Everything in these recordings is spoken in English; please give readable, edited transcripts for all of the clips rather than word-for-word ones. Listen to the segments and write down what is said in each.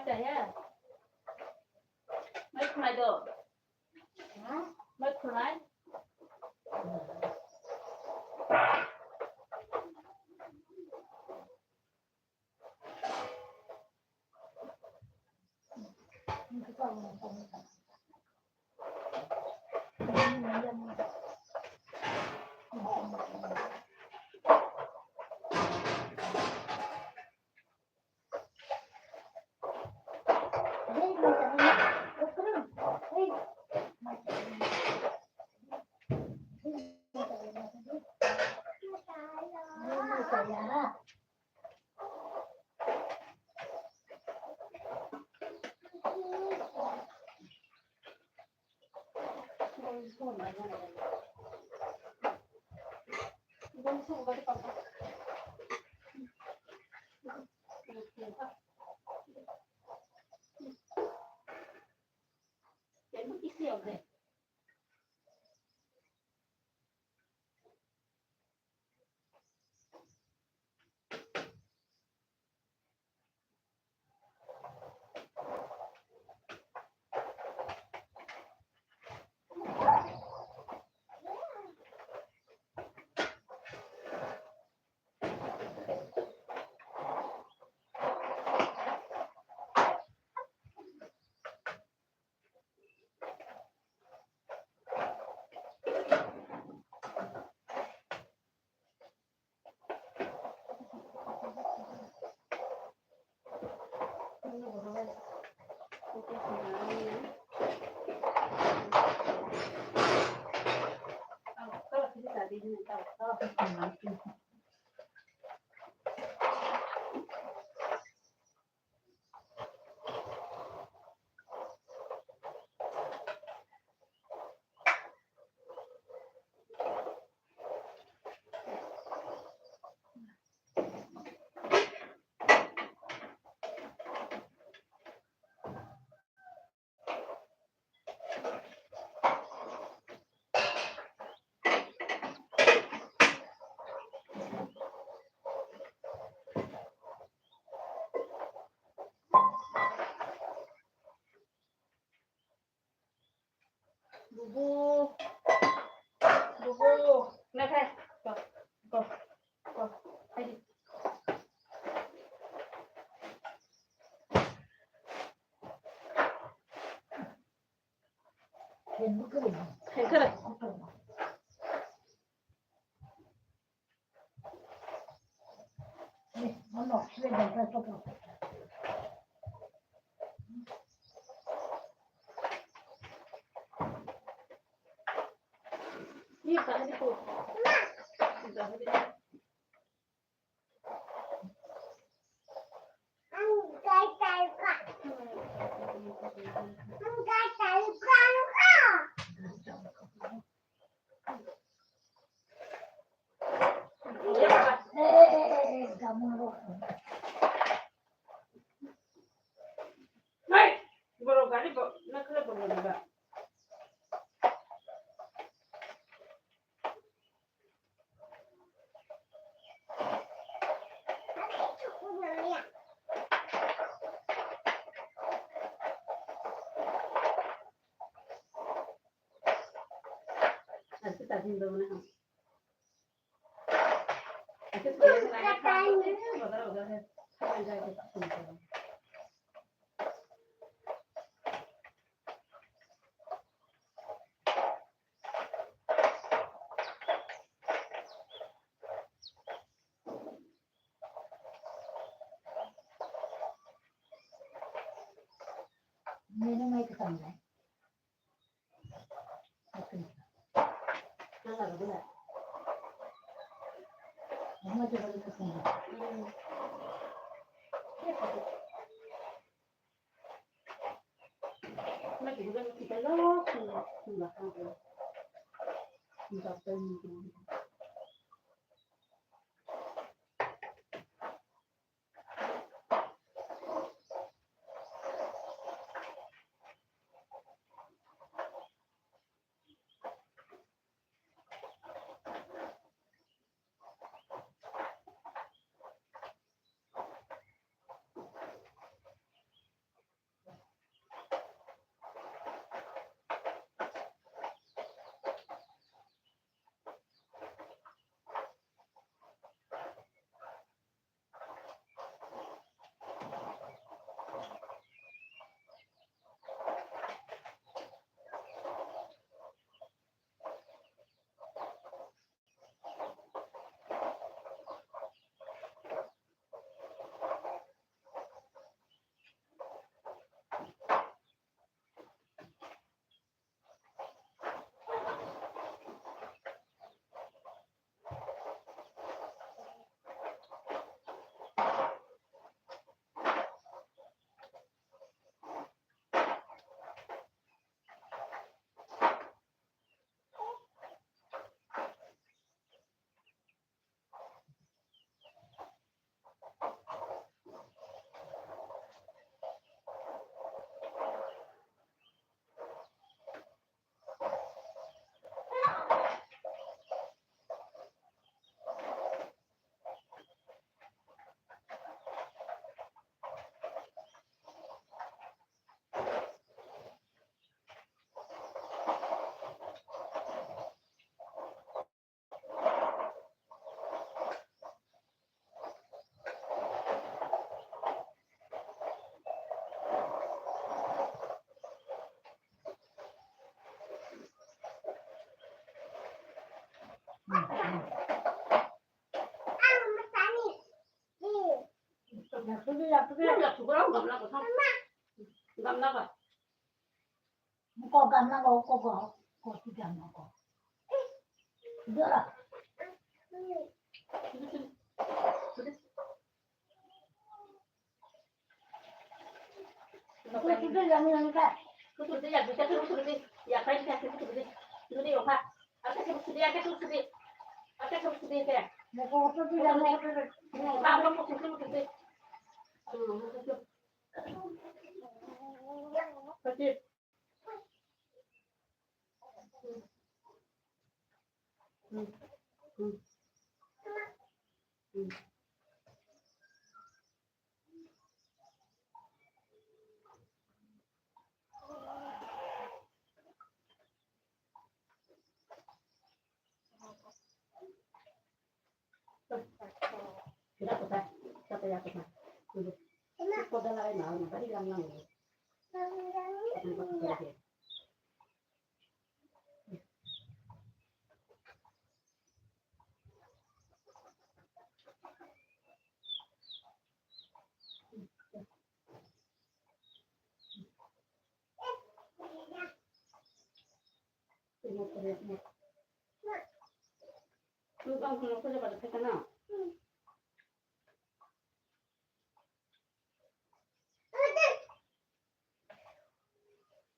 맞아요. 맞구나도. 맞구나. 부부, 부부, 나가, 고, 고, 고, 빨리. 그래. 이 가지고, 뭐라고 가지고, 나 그래 보는 거야. 아직 다진 거구나. 아직 그래서 나가 가는데 뭐더라 해. 한번 자기 진짜. 하나 그래. mà chỉ cần thì cái lót thì là không được thì là tên thì 수비야 수비. 그냥 죽으라고 감라고 참. 감나가. 꼭 감나고 꼭 수비 안 먹고. 들어라. 그 수비 양이니까. Sudah ya, bisa terus sudah. Ya, kan bisa terus sudah. Sudah ya, Pak. Apa sih sudah ya, terus sudah. Apa sih sudah ya? 먹고 수비 안 먹고. Apa mau sudah sudah. Kecil. Tidak apa, kata ya apa. Kau dah lain lah, tadi lang. Ang kuno ko dapat sa kana.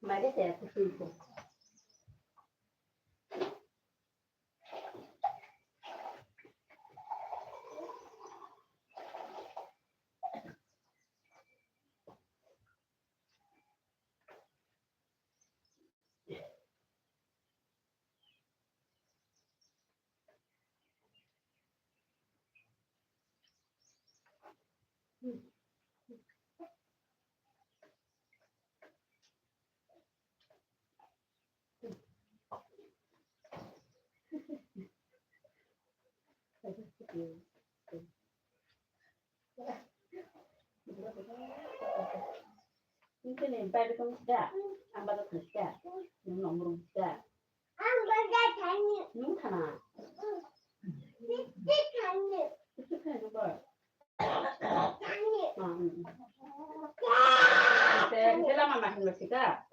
Mari saya kusuko. Ini pai betul tidak? Ambil tu tidak? Nomor tidak? Nung kana? Itu kan juga. Saya lama makan nasi tak?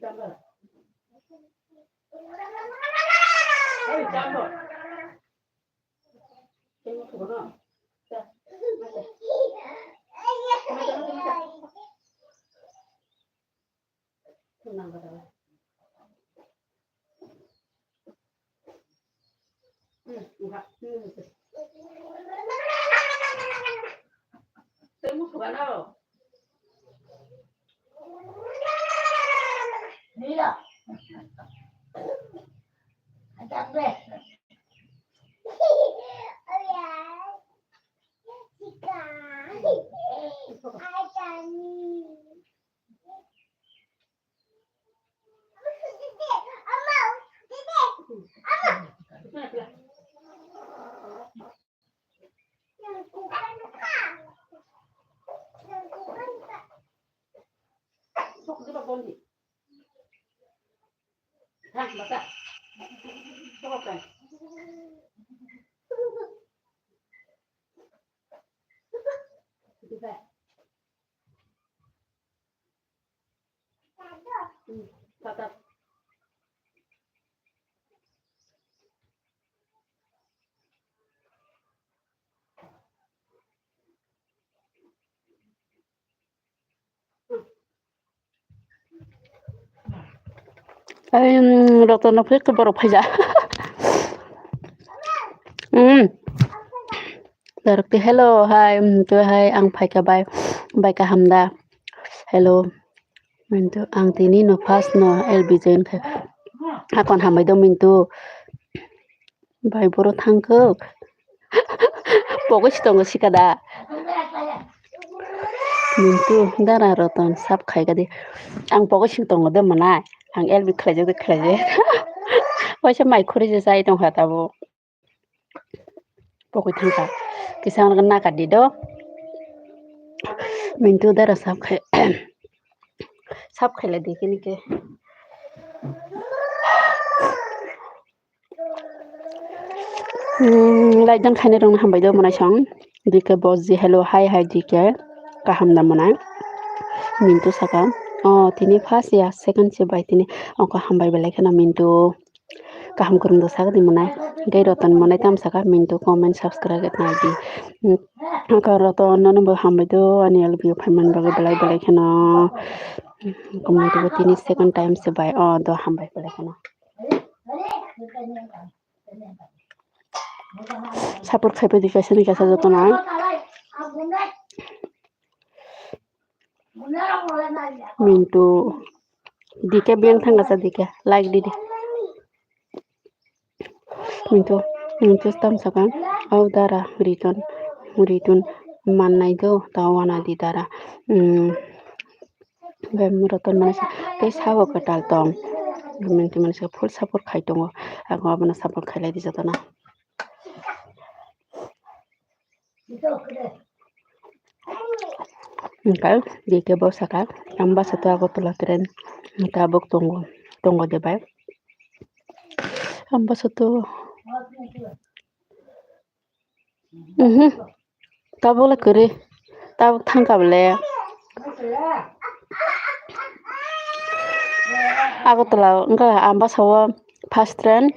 Campur. Ayo campur. Tengok ke mana? Tenang pada. Enggak. Tengok ke mana? Iya. Capek. Sok di bawah bondi. Hah, baca. Sok kan. Kita. Tetap. Dokter Nafis ke baru aja. Dokter hello, hai, hai, ang pai ka bai ka hamda. Hello, mintu ang tini no pas no elbijen ka. Akon hamai do mintu. Bai boro thangko. Pogo sitongo sikada. Mintu dara roton sap khai gadi. Ang pogo sitongo de manai. Ang elbi khlaje de khlaje. Waisa mai khuri je sai tong hata bo. Pogo thangka. Kisang na ka dido. Mintu dara sap khai. Sap khai la dekini ke. Lai dan khane rong hambai do manai sang. Dike bozi hello hi dike. Kaham da manai. Mintu saka. Oh, tini first ya second se bai tini angko hambai belai kana mintu kaham kurung do saka di manai gai rotan manai tam saka mintu comment subscribe na di angko rotan nono bo hambai do ani albi phaiman bagai belai kana comment bo tini second time se bai oh do hambai belai kana support khaipe dikasani kasa jotona mintu dike biang thanga sa dike like di mintu tam saka au dara return mannai do tawana di dara bemuroton manasa te sawo katal tong mintu manasa full support khai tongo ako abana support khailai di jatona Engkau dike bo saka amba satu ako tulatren tabok tonggo de bai amba satu tabok la kere tabok thangka bele aku telah enggak amba sawo first train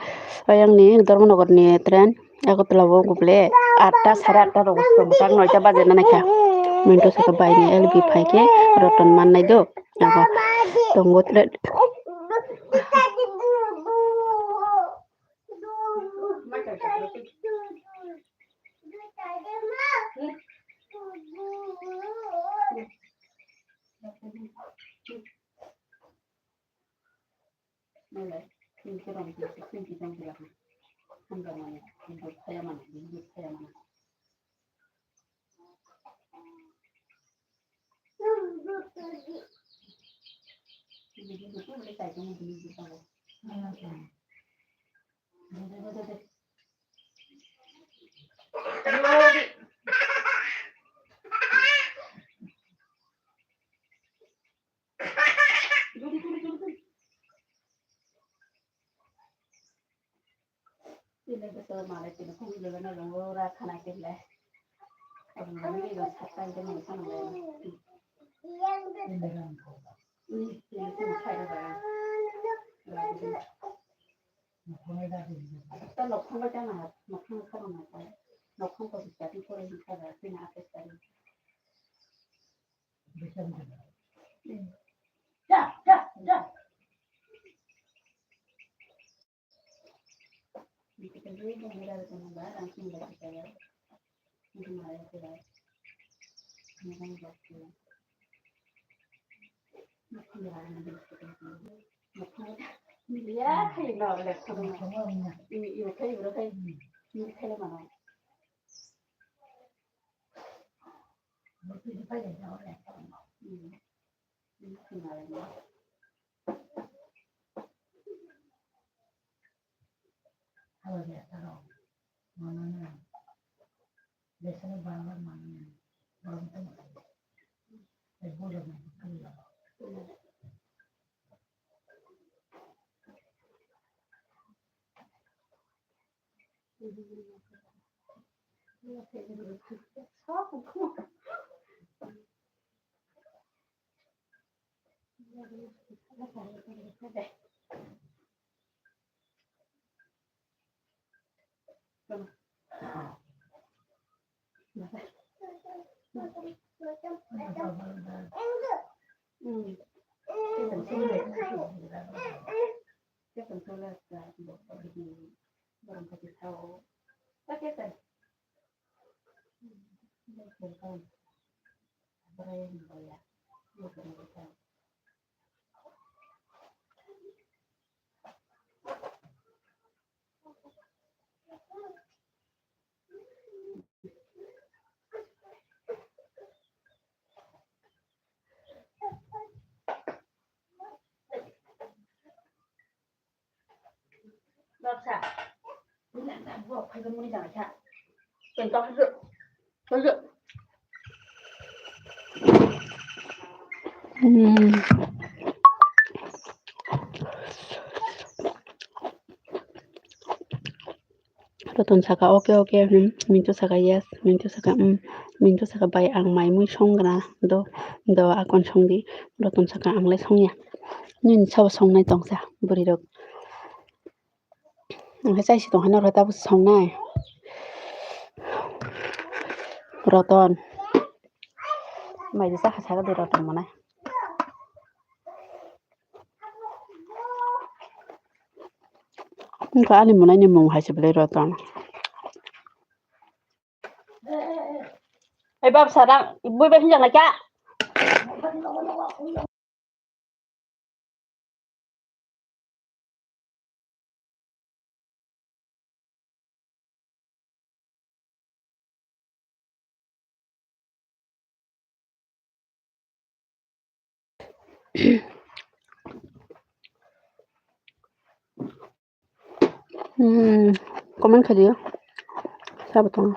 yang ni Darmanagar ni train aku telah wo guble 8টা 8:30 ro botang 9টা baje na nakha minto saka bai ni LB phaike roton mannai do ako tongo train Ini betul malah ini pun juga na longora khana kele. Ini lo satai de ni khana le. Ini khai da. Ta lokhang ba jana lokhang khana na ta. Lokhang ko bisa ti kore ni khada sina ate tari. Ja. Kita beri dengan gambar langsung dari saya. Ini malah saya. Ini kan waktu. Makan jalan nanti kita. Makan. Ya, kayak nol lek sama. Ini kayak berapa ini? Ini kayak mana? Ini kayak nol lek. Ini kemarin. Kalau dia taruh mana biasanya barang mana barang itu boleh mana Baksa. Ini nak buat kalau mau jangan cak. Contoh dulu. Dulu. Roton saka oke mintu saka yes mintu saka mintu saka bai ang mai mui songra do akon songdi roton saka ang le songya nin sab songnai tongsa buri rok ang chai si tong hana rota bu songnai roton mai sa kha saka de roton manai ka ani manai ni mong ha se ble roton Ê bab sarang ibu be hinjang na cha comment khadi sa batong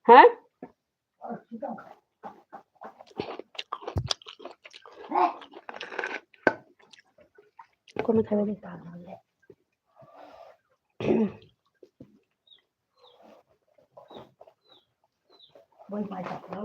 hả comment khadi ta Boy mai chặt nó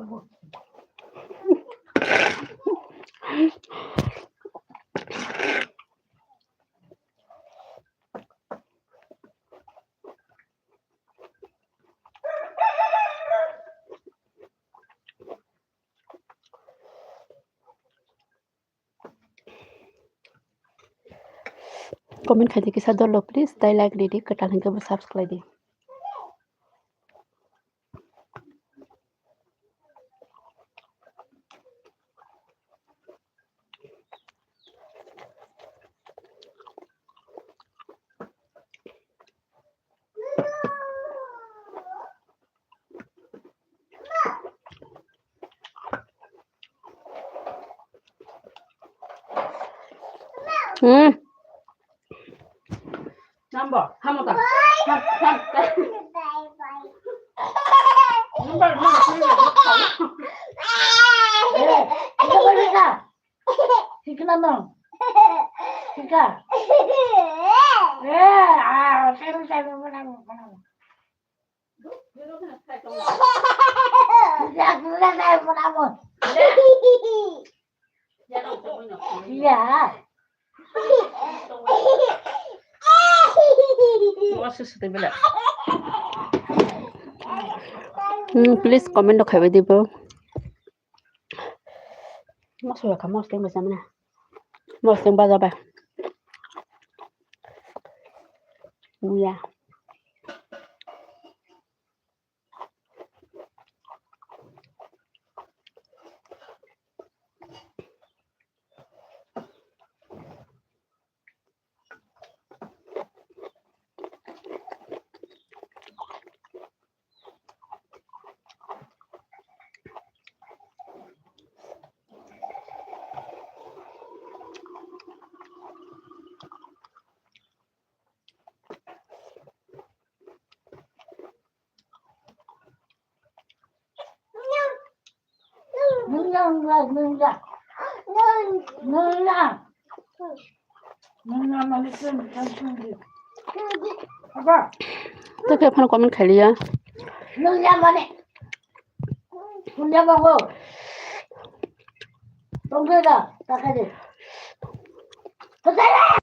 comment khadi ke sath dolo please tai like di katal hingga subscribe di Number, hammer ka. Please comment dok khaibai dibo masuk ka mas teng bersama na mas teng baza ba ya 어떻게 파는 거면 갈리야? 혼자 먹어. 동생아, 나가지. 혼자야!